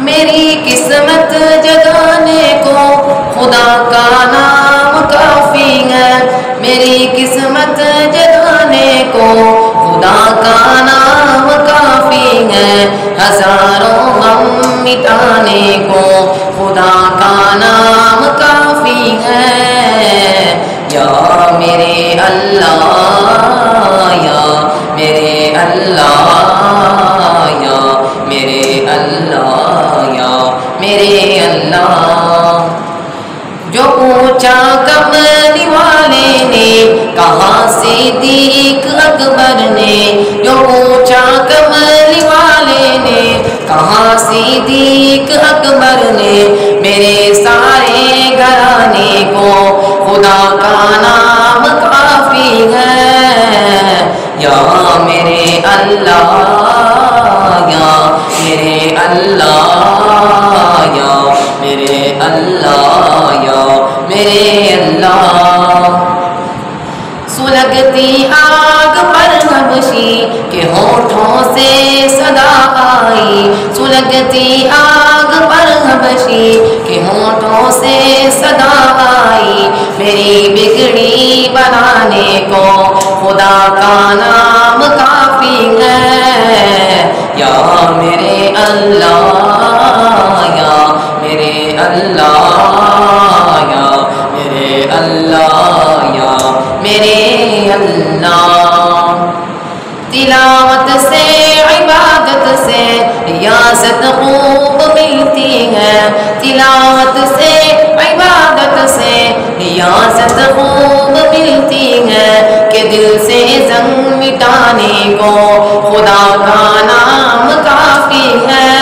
میری قسمت جگانے کو خدا کا نام کافی ہے، میری قسمت جگانے کو خدا کا نام کافی ہے، ہزاروں غم مٹانے کو خدا کا نام کافی ہے۔ یا میرے اللہ، یا میرے اللہ، یا میرے اللہ، یا میرے اللہ۔ جو پوچھا کملی والے نے کہا صدیق اکبر نے، جو پوچھا کملی والے نے کہا صدیق اکبر نے، میرے سارے گھرانے کو خدا کا نام کافی ہے۔ یا میرے اللہ، یا میرے اللہ، یا میرے اللہ، یا میرے اللہ۔ سلگتی آگ پر حبشی کے ہونٹوں سے صدا آئی، سلگتی آگ پر حبشی کے ہونٹوں سے صدا آئی، میری بگڑی بنانے کو خدا کا نام کافی ہے۔ یا میرے اللہ، یا میرے اللہ، یا میرے اللہ، یا میرے اللہ۔ تلاوت سے عبادت سے ریاست خوب ملتی ہے، تلاوت سے عبادت سے ریاست خوب ملتی ہے، کہ دل سے زنگ مٹانے کو خدا کا نام کافی ہے۔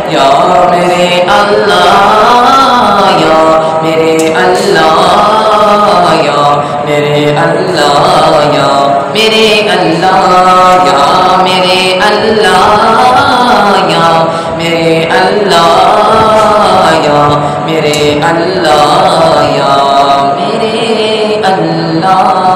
یا میرے اللہ، یا میرے اللہ، یا میرے اللہ، یا میرے اللہ، یا میرے اللہ، یا میرے اللہ، یا میرے اللہ، یا میرے اللہ۔